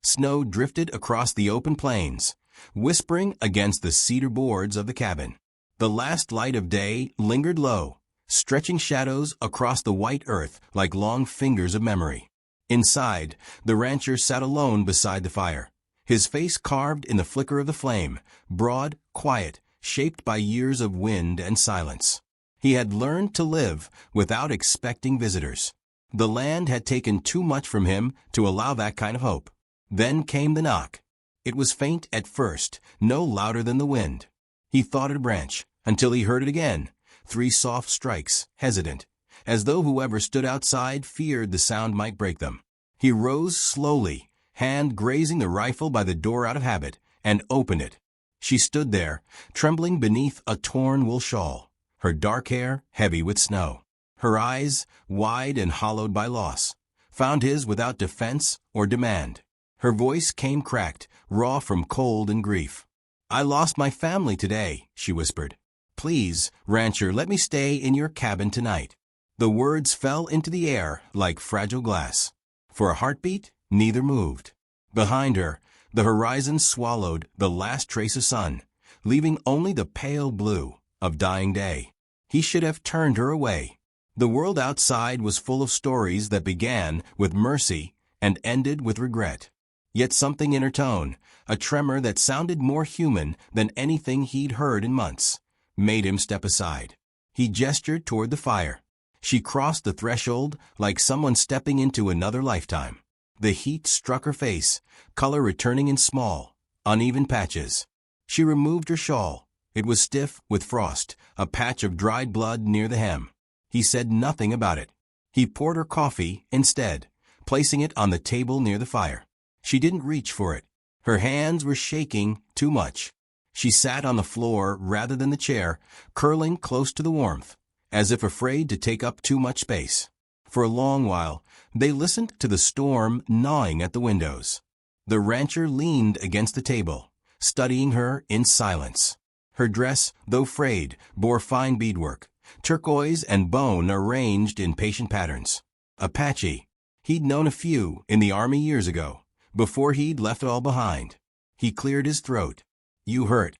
Snow drifted across the open plains, whispering against the cedar boards of the cabin. The last light of day lingered low, stretching shadows across the white earth like long fingers of memory. Inside, the rancher sat alone beside the fire, his face carved in the flicker of the flame, broad, quiet, shaped by years of wind and silence. He had learned to live without expecting visitors. The land had taken too much from him to allow that kind of hope. Then came the knock. It was faint at first, no louder than the wind. He thought it a branch, until he heard it again, 3 soft strikes, hesitant, as though whoever stood outside feared the sound might break them. He rose slowly, hand grazing the rifle by the door out of habit, and opened it. She stood there, trembling beneath a torn wool shawl, her dark hair heavy with snow. Her eyes, wide and hollowed by loss, found his without defense or demand. Her voice came cracked, raw from cold and grief. "I lost my family today," she whispered. "Please, rancher, let me stay in your cabin tonight." The words fell into the air like fragile glass. For a heartbeat, neither moved. Behind her, the horizon swallowed the last trace of sun, leaving only the pale blue of dying day. He should have turned her away. The world outside was full of stories that began with mercy and ended with regret. Yet something in her tone, a tremor that sounded more human than anything he'd heard in months, made him step aside. He gestured toward the fire. She crossed the threshold like someone stepping into another lifetime. The heat struck her face, color returning in small, uneven patches. She removed her shawl. It was stiff with frost, a patch of dried blood near the hem. He said nothing about it. He poured her coffee instead, placing it on the table near the fire. She didn't reach for it. Her hands were shaking too much. She sat on the floor rather than the chair, curling close to the warmth, as if afraid to take up too much space. For a long while, they listened to the storm gnawing at the windows. The rancher leaned against the table, studying her in silence. Her dress, though frayed, bore fine beadwork, turquoise and bone arranged in patient patterns. Apache. He'd known a few in the army years ago, before he'd left it all behind. He cleared his throat. "You hurt."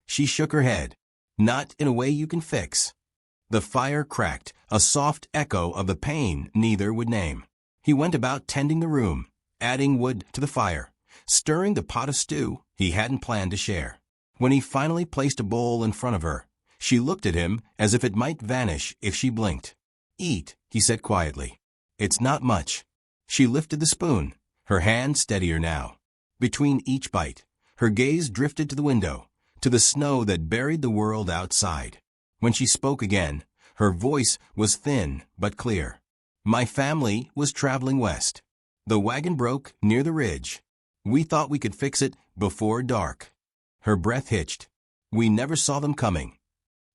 She shook her head. "Not in a way you can fix." The fire cracked, a soft echo of the pain neither would name. He went about tending the room, adding wood to the fire, stirring the pot of stew he hadn't planned to share. When he finally placed a bowl in front of her, she looked at him as if it might vanish if she blinked. "Eat," he said quietly. "It's not much." She lifted the spoon, her hand steadier now. Between each bite, her gaze drifted to the window, to the snow that buried the world outside. When she spoke again, her voice was thin but clear. "My family was traveling west. The wagon broke near the ridge. We thought we could fix it before dark." Her breath hitched. "We never saw them coming."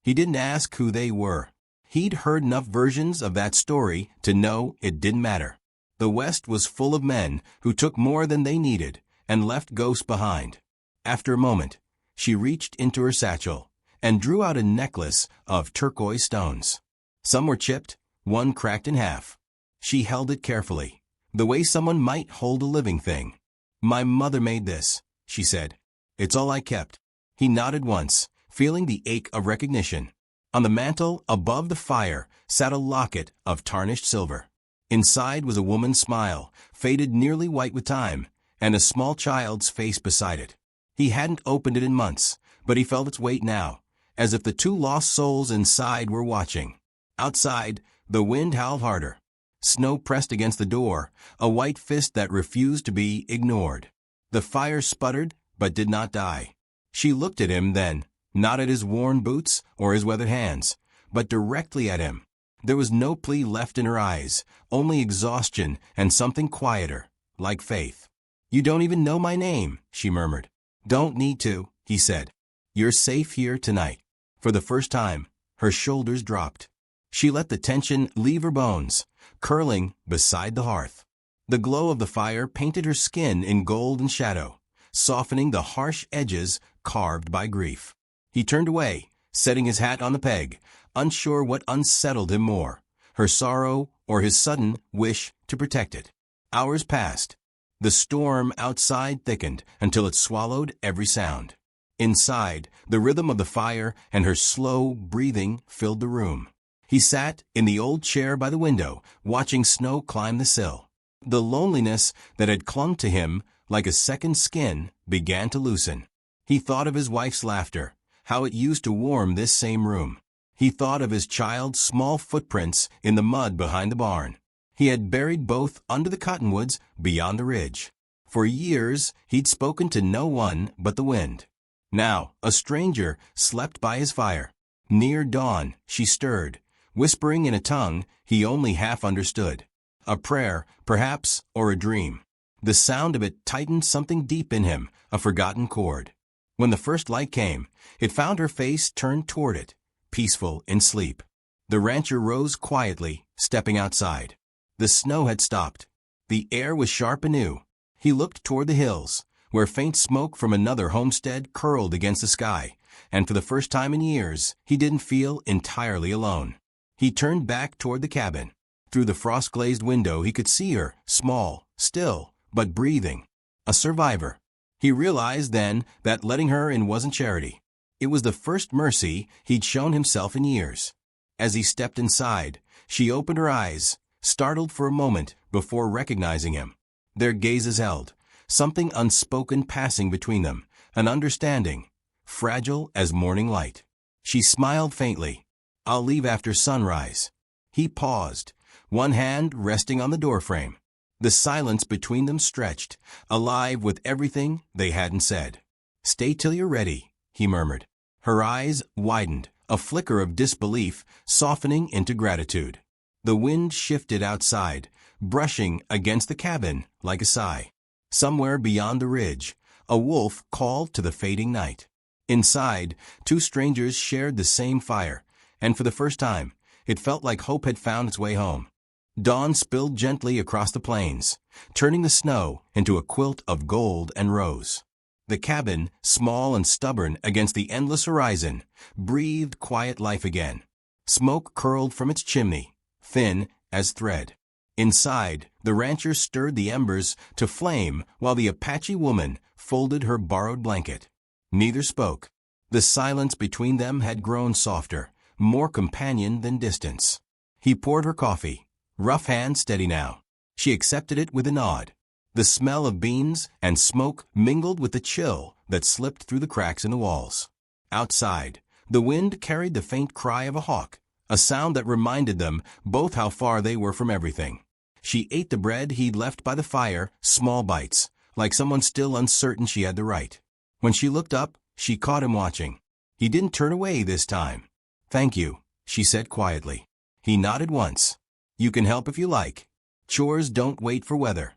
He didn't ask who they were. He'd heard enough versions of that story to know it didn't matter. The West was full of men who took more than they needed and left ghosts behind. After a moment, she reached into her satchel and drew out a necklace of turquoise stones. Some were chipped, one cracked in half. She held it carefully, the way someone might hold a living thing. "My mother made this," she said. "It's all I kept." He nodded once, feeling the ache of recognition. On the mantel above the fire sat a locket of tarnished silver. Inside was a woman's smile, faded nearly white with time, and a small child's face beside it. He hadn't opened it in months, but he felt its weight now, as if the 2 lost souls inside were watching. Outside, the wind howled harder. Snow pressed against the door, a white fist that refused to be ignored. The fire sputtered, but did not die. She looked at him then, not at his worn boots or his weathered hands, but directly at him. There was no plea left in her eyes, only exhaustion and something quieter, like faith. "You don't even know my name," she murmured. "Don't need to," he said. "You're safe here tonight." For the first time, her shoulders dropped. She let the tension leave her bones, curling beside the hearth. The glow of the fire painted her skin in gold and shadow, softening the harsh edges carved by grief. He turned away, setting his hat on the peg, unsure what unsettled him more, her sorrow or his sudden wish to protect it. Hours passed. The storm outside thickened until it swallowed every sound. Inside, the rhythm of the fire and her slow breathing filled the room. He sat in the old chair by the window, watching snow climb the sill. The loneliness that had clung to him like a second skin began to loosen. He thought of his wife's laughter, how it used to warm this same room. He thought of his child's small footprints in the mud behind the barn. He had buried both under the cottonwoods beyond the ridge. For years, he'd spoken to no one but the wind. Now, a stranger slept by his fire. Near dawn, she stirred, whispering in a tongue he only half understood. A prayer, perhaps, or a dream. The sound of it tightened something deep in him, a forgotten chord. When the first light came, it found her face turned toward it, peaceful in sleep. The rancher rose quietly, stepping outside. The snow had stopped. The air was sharp anew. He looked toward the hills, where faint smoke from another homestead curled against the sky, and for the first time in years, he didn't feel entirely alone. He turned back toward the cabin. Through the frost-glazed window he could see her, small, still, but breathing. A survivor. He realized then that letting her in wasn't charity. It was the first mercy he'd shown himself in years. As he stepped inside, she opened her eyes, startled for a moment before recognizing him. Their gazes held, something unspoken passing between them, an understanding, fragile as morning light. She smiled faintly. "I'll leave after sunrise." He paused, one hand resting on the doorframe. The silence between them stretched, alive with everything they hadn't said. "Stay till you're ready," he murmured. Her eyes widened, a flicker of disbelief softening into gratitude. The wind shifted outside, brushing against the cabin like a sigh. Somewhere beyond the ridge, a wolf called to the fading night. Inside, two strangers shared the same fire, and for the first time, it felt like hope had found its way home. Dawn spilled gently across the plains, turning the snow into a quilt of gold and rose. The cabin, small and stubborn against the endless horizon, breathed quiet life again. Smoke curled from its chimney, thin as thread. Inside, the rancher stirred the embers to flame while the Apache woman folded her borrowed blanket. Neither spoke. The silence between them had grown softer, more companion than distance. He poured her coffee. Rough hand steady now. She accepted it with a nod. The smell of beans and smoke mingled with the chill that slipped through the cracks in the walls. Outside, the wind carried the faint cry of a hawk, a sound that reminded them both how far they were from everything. She ate the bread he'd left by the fire, small bites, like someone still uncertain she had the right. When she looked up, she caught him watching. He didn't turn away this time. "Thank you," she said quietly. He nodded once. "You can help if you like. Chores don't wait for weather."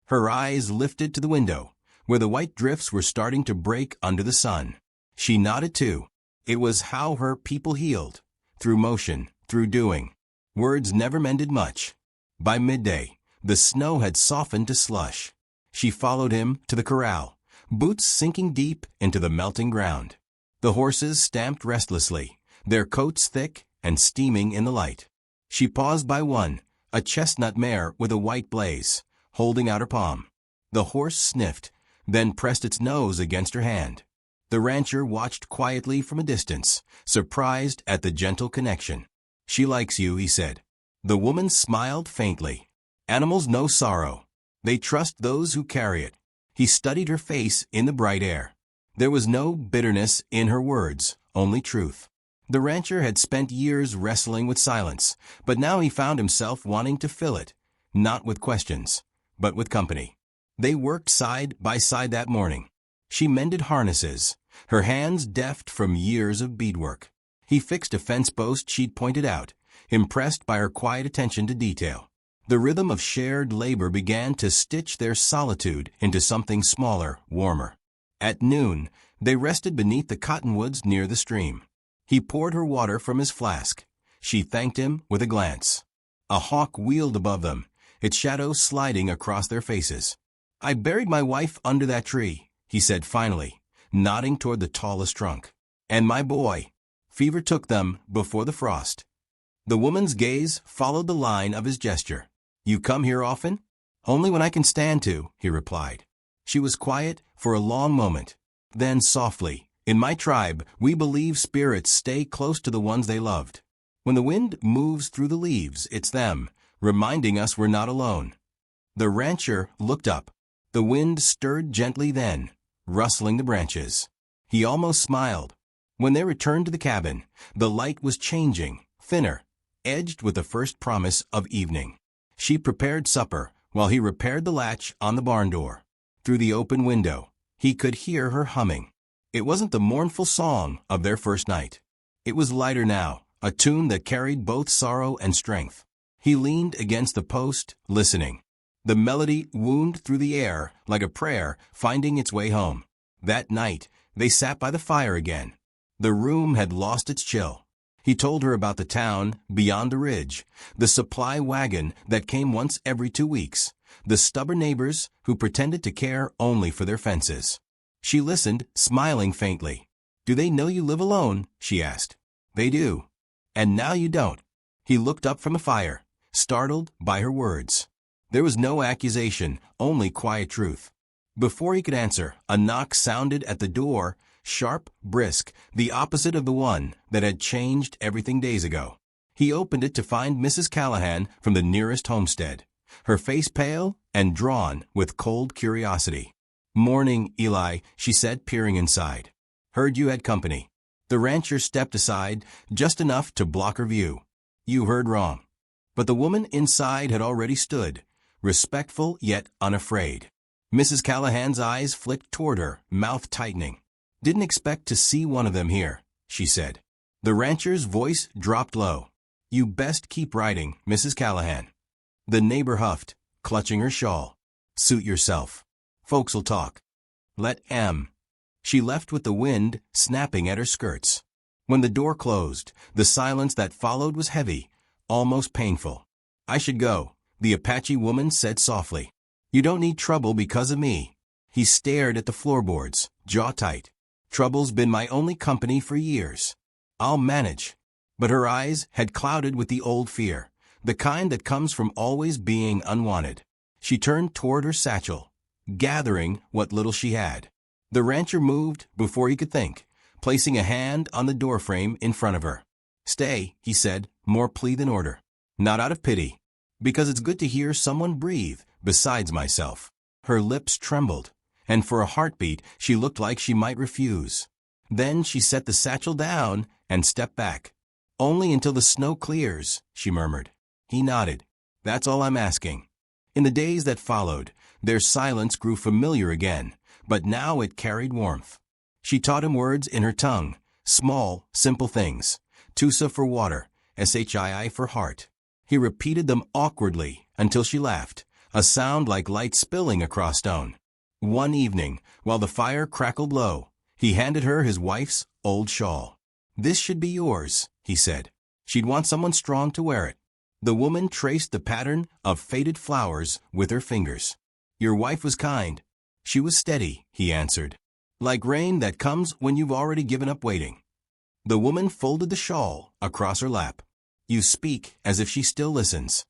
Her eyes lifted to the window, where the white drifts were starting to break under the sun. She nodded too. It was how her people healed. Through motion, through doing. Words never mended much. By midday, the snow had softened to slush. She followed him to the corral, boots sinking deep into the melting ground. The horses stamped restlessly, their coats thick and steaming in the light. She paused by one, a chestnut mare with a white blaze, holding out her palm. The horse sniffed, then pressed its nose against her hand. The rancher watched quietly from a distance, surprised at the gentle connection. "She likes you," he said. The woman smiled faintly. "Animals know sorrow. They trust those who carry it." He studied her face in the bright air. There was no bitterness in her words, only truth. The rancher had spent years wrestling with silence, but now he found himself wanting to fill it, not with questions, but with company. They worked side by side that morning. She mended harnesses, her hands deft from years of beadwork. He fixed a fence post she'd pointed out, impressed by her quiet attention to detail. The rhythm of shared labor began to stitch their solitude into something smaller, warmer. At noon, they rested beneath the cottonwoods near the stream. He poured her water from his flask. She thanked him with a glance. A hawk wheeled above them, its shadow sliding across their faces. "I buried my wife under that tree," he said finally, nodding toward the tallest trunk. "And my boy. Fever took them before the frost." The woman's gaze followed the line of his gesture. "You come here often?" Only when I can stand to, he replied. She was quiet for a long moment. Then softly, in my tribe, we believe spirits stay close to the ones they loved. When the wind moves through the leaves, it's them, reminding us we're not alone. The rancher looked up. The wind stirred gently then, rustling the branches. He almost smiled. When they returned to the cabin, the light was changing, thinner, edged with the first promise of evening. She prepared supper, while he repaired the latch on the barn door. Through the open window, he could hear her humming. It wasn't the mournful song of their first night. It was lighter now, a tune that carried both sorrow and strength. He leaned against the post, listening. The melody wound through the air like a prayer finding its way home. That night, they sat by the fire again. The room had lost its chill. He told her about the town beyond the ridge, the supply wagon that came once every 2 weeks, the stubborn neighbors who pretended to care only for their fences. She listened, smiling faintly. "Do they know you live alone?" she asked. "They do. And now you don't." He looked up from the fire, startled by her words. There was no accusation, only quiet truth. Before he could answer, a knock sounded at the door, sharp, brisk, the opposite of the one that had changed everything days ago. He opened it to find Mrs. Callahan from the nearest homestead, her face pale and drawn with cold curiosity. "Morning, Eli," she said, peering inside. "Heard you had company." The rancher stepped aside, just enough to block her view. "You heard wrong." But the woman inside had already stood, respectful yet unafraid. Mrs. Callahan's eyes flicked toward her, mouth tightening. "Didn't expect to see one of them here," she said. The rancher's voice dropped low. "You best keep riding, Mrs. Callahan." The neighbor huffed, clutching her shawl. "Suit yourself. Folks'll talk." "Let 'em." She left with the wind snapping at her skirts. When the door closed, the silence that followed was heavy, almost painful. "I should go," the Apache woman said softly. "You don't need trouble because of me." He stared at the floorboards, jaw tight. "Trouble's been my only company for years. I'll manage." But her eyes had clouded with the old fear, the kind that comes from always being unwanted. She turned toward her satchel, gathering what little she had. The rancher moved before he could think, placing a hand on the doorframe in front of her. "Stay," he said, more plea than order. "Not out of pity. Because it's good to hear someone breathe besides myself." Her lips trembled, and for a heartbeat she looked like she might refuse. Then she set the satchel down and stepped back. "Only until the snow clears," she murmured. He nodded. "That's all I'm asking." In the days that followed, their silence grew familiar again, but now it carried warmth. She taught him words in her tongue, small, simple things. Tusa for water, shii for heart. He repeated them awkwardly until she laughed, a sound like light spilling across stone. One evening, while the fire crackled low, he handed her his wife's old shawl. "This should be yours," he said. "She'd want someone strong to wear it." The woman traced the pattern of faded flowers with her fingers. "Your wife was kind." "She was steady," he answered. "Like rain that comes when you've already given up waiting." The woman folded the shawl across her lap. "You speak as if she still listens."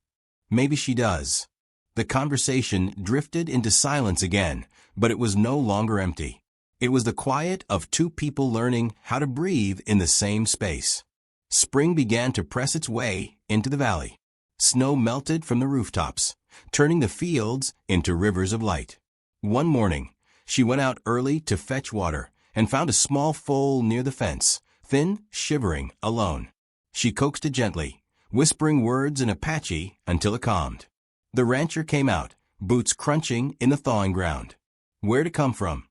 "Maybe she does." The conversation drifted into silence again, but it was no longer empty. It was the quiet of two people learning how to breathe in the same space. Spring began to press its way into the valley. Snow melted from the rooftops, turning the fields into rivers of light. One morning, she went out early to fetch water and found a small foal near the fence, thin, shivering, alone. She coaxed it gently, whispering words in Apache until it calmed. The rancher came out, boots crunching in the thawing ground. "Where'd it come from?"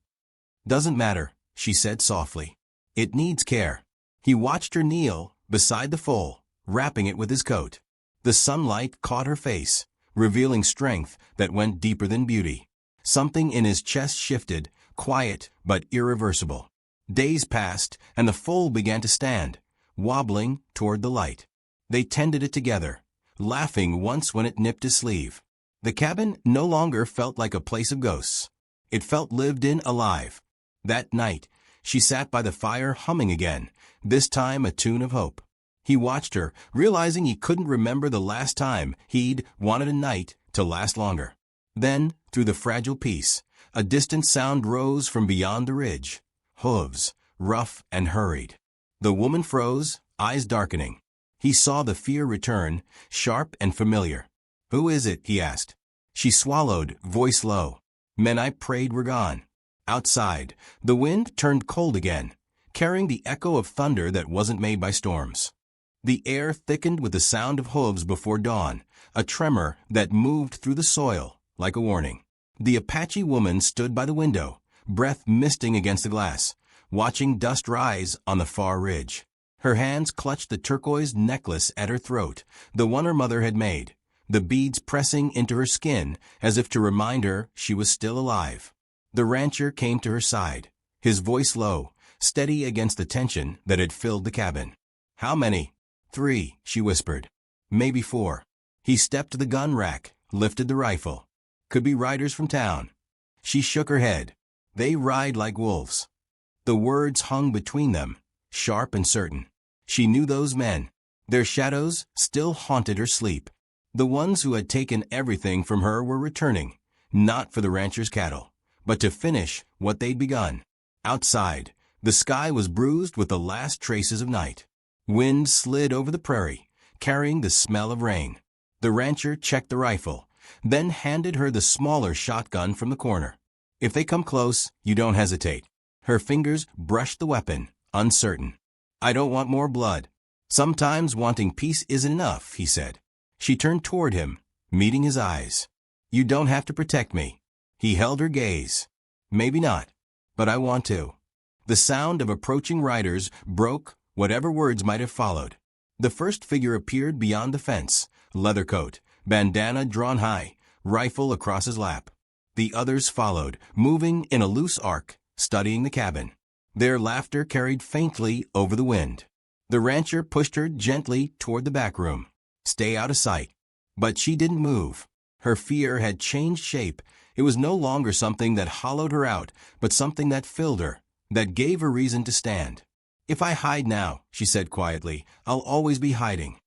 "Doesn't matter," she said softly. "It needs care." He watched her kneel beside the foal, wrapping it with his coat. The sunlight caught her face, revealing strength that went deeper than beauty. Something in his chest shifted, quiet but irreversible. Days passed, and the foal began to stand, wobbling toward the light. They tended it together, laughing once when it nipped his sleeve. The cabin no longer felt like a place of ghosts. It felt lived in, alive. That night, she sat by the fire humming again, this time a tune of hope. He watched her, realizing he couldn't remember the last time he'd wanted a night to last longer. Then, through the fragile peace, a distant sound rose from beyond the ridge. Hooves, rough and hurried. The woman froze, eyes darkening. He saw the fear return, sharp and familiar. "Who is it?" he asked. She swallowed, voice low. "Men I prayed were gone." Outside, the wind turned cold again, carrying the echo of thunder that wasn't made by storms. The air thickened with the sound of hooves before dawn, a tremor that moved through the soil, like a warning. The Apache woman stood by the window, breath misting against the glass, watching dust rise on the far ridge. Her hands clutched the turquoise necklace at her throat, the one her mother had made, the beads pressing into her skin as if to remind her she was still alive. The rancher came to her side, his voice low, steady against the tension that had filled the cabin. "How many?" "3," she whispered. "Maybe 4. He stepped to the gun rack, lifted the rifle. "Could be riders from town." She shook her head. "They ride like wolves." The words hung between them, sharp and certain. She knew those men. Their shadows still haunted her sleep. The ones who had taken everything from her were returning, not for the rancher's cattle, but to finish what they'd begun. Outside, the sky was bruised with the last traces of night. Wind slid over the prairie, carrying the smell of rain. The rancher checked the rifle, then handed her the smaller shotgun from the corner. "If they come close, you don't hesitate." Her fingers brushed the weapon, uncertain. "I don't want more blood." "Sometimes wanting peace isn't enough," he said. She turned toward him, meeting his eyes. "You don't have to protect me." He held her gaze. "Maybe not, but I want to." The sound of approaching riders broke whatever words might have followed. The first figure appeared beyond the fence, leather coat, bandana drawn high, rifle across his lap. The others followed, moving in a loose arc, studying the cabin. Their laughter carried faintly over the wind. The rancher pushed her gently toward the back room. "Stay out of sight." But she didn't move. Her fear had changed shape. It was no longer something that hollowed her out, but something that filled her, that gave her reason to stand. "If I hide now," she said quietly, "I'll always be hiding."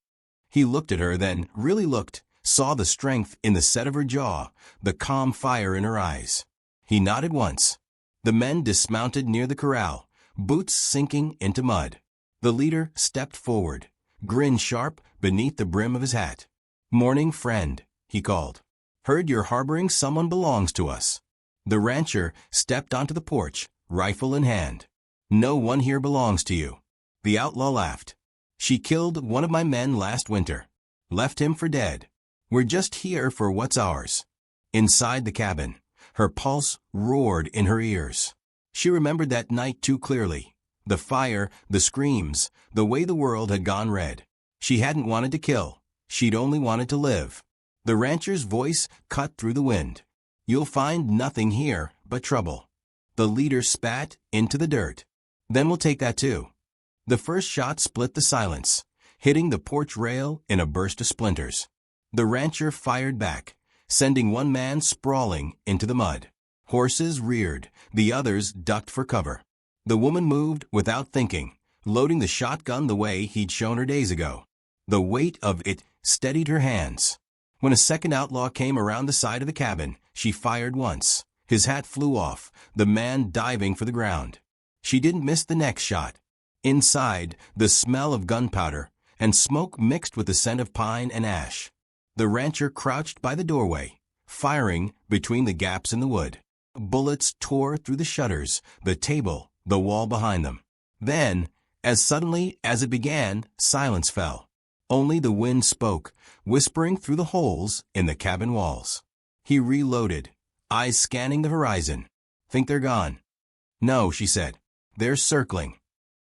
He looked at her, then really looked, saw the strength in the set of her jaw, the calm fire in her eyes. He nodded once. The men dismounted near the corral, boots sinking into mud. The leader stepped forward, grin sharp beneath the brim of his hat. "Morning, friend," he called. "Heard you're harboring someone belongs to us." The rancher stepped onto the porch, rifle in hand. "No one here belongs to you." The outlaw laughed. "She killed one of my men last winter. Left him for dead. We're just here for what's ours." Inside the cabin, her pulse roared in her ears. She remembered that night too clearly. The fire, the screams, the way the world had gone red. She hadn't wanted to kill. She'd only wanted to live. The rancher's voice cut through the wind. "You'll find nothing here but trouble." The leader spat into the dirt. "Then we'll take that too." The first shot split the silence, hitting the porch rail in a burst of splinters. The rancher fired back, sending one man sprawling into the mud. Horses reared, the others ducked for cover. The woman moved without thinking, loading the shotgun the way he'd shown her days ago. The weight of it steadied her hands. When a second outlaw came around the side of the cabin, she fired once. His hat flew off, the man diving for the ground. She didn't miss the next shot. Inside, the smell of gunpowder and smoke mixed with the scent of pine and ash. The rancher crouched by the doorway, firing between the gaps in the wood. Bullets tore through the shutters, the table, the wall behind them. Then, as suddenly as it began, silence fell. Only the wind spoke, whispering through the holes in the cabin walls. He reloaded, eyes scanning the horizon. "Think they're gone?" "No," she said. "They're circling."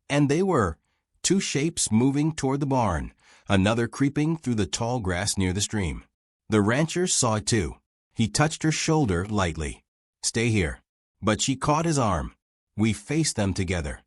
And they were. 2 shapes moving toward the barn, another creeping through the tall grass near the stream. The rancher saw it too. He touched her shoulder lightly. "Stay here." But she caught his arm. "We faced them together."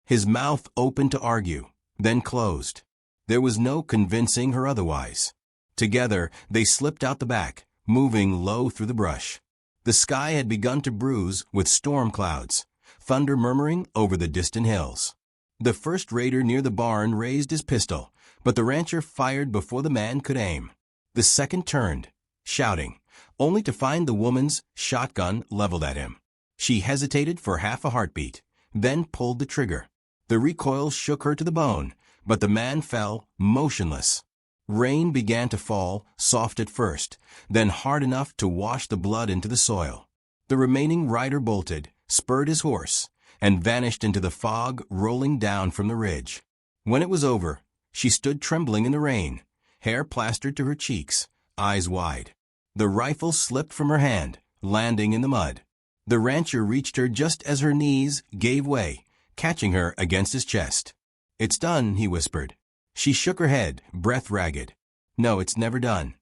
His mouth opened to argue, then closed. There was no convincing her otherwise. Together, they slipped out the back, moving low through the brush. The sky had begun to bruise with storm clouds, thunder murmuring over the distant hills. The first raider near the barn raised his pistol, but the rancher fired before the man could aim. The second turned, shouting, only to find the woman's shotgun leveled at him. She hesitated for half a heartbeat, then pulled the trigger. The recoil shook her to the bone, but the man fell motionless. Rain began to fall, soft at first, then hard enough to wash the blood into the soil. The remaining rider bolted, spurred his horse, and vanished into the fog rolling down from the ridge. When it was over, she stood trembling in the rain, hair plastered to her cheeks, eyes wide. The rifle slipped from her hand, landing in the mud. The rancher reached her just as her knees gave way, catching her against his chest. "It's done," he whispered. She shook her head, breath ragged. "No, it's never done."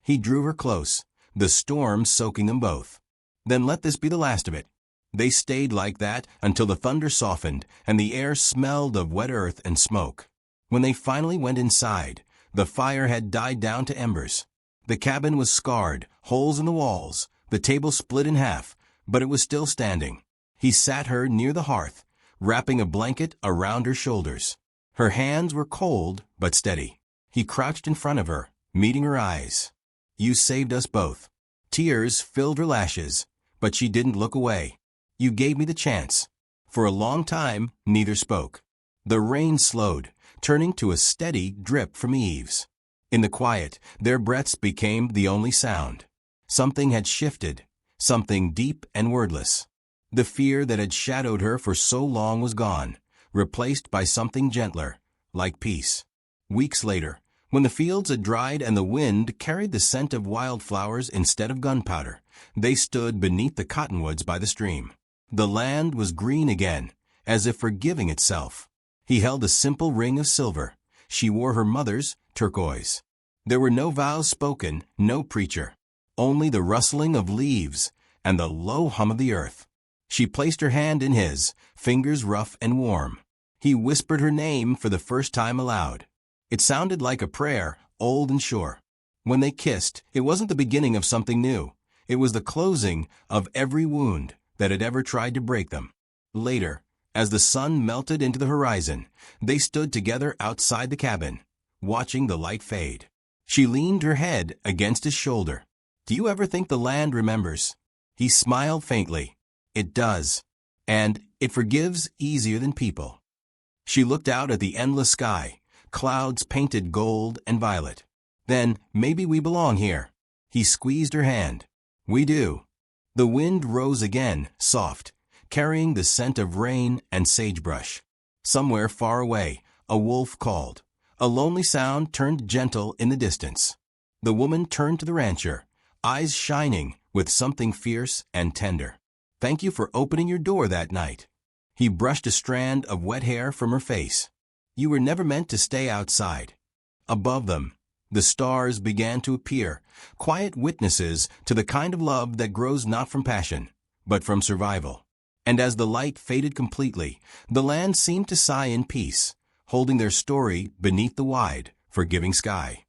He drew her close, the storm soaking them both. "Then let this be the last of it." They stayed like that until the thunder softened and the air smelled of wet earth and smoke. When they finally went inside, the fire had died down to embers. The cabin was scarred, holes in the walls, the table split in half, but it was still standing. He sat her near the hearth, wrapping a blanket around her shoulders. Her hands were cold but steady. He crouched in front of her, meeting her eyes. "You saved us both." Tears filled her lashes, but she didn't look away. "You gave me the chance." For a long time, neither spoke. The rain slowed, turning to a steady drip from the eaves. In the quiet, their breaths became the only sound. Something had shifted, something deep and wordless. The fear that had shadowed her for so long was gone, replaced by something gentler, like peace. Weeks later, when the fields had dried and the wind carried the scent of wildflowers instead of gunpowder, they stood beneath the cottonwoods by the stream. The land was green again, as if forgiving itself. He held a simple ring of silver. She wore her mother's turquoise. There were no vows spoken, no preacher. Only the rustling of leaves and the low hum of the earth. She placed her hand in his, fingers rough and warm. He whispered her name for the first time aloud. It sounded like a prayer, old and sure. When they kissed, it wasn't the beginning of something new. It was the closing of every wound that had ever tried to break them. Later, as the sun melted into the horizon, they stood together outside the cabin, watching the light fade. She leaned her head against his shoulder. "Do you ever think the land remembers?" He smiled faintly. "It does. And it forgives easier than people." She looked out at the endless sky, clouds painted gold and violet. "Then maybe we belong here." He squeezed her hand. "We do." The wind rose again, soft, carrying the scent of rain and sagebrush. Somewhere far away, a wolf called. A lonely sound turned gentle in the distance. The woman turned to the rancher, eyes shining with something fierce and tender. "Thank you for opening your door that night." He brushed a strand of wet hair from her face. "You were never meant to stay outside." Above them, the stars began to appear, quiet witnesses to the kind of love that grows not from passion, but from survival. And as the light faded completely, the land seemed to sigh in peace, holding their story beneath the wide, forgiving sky.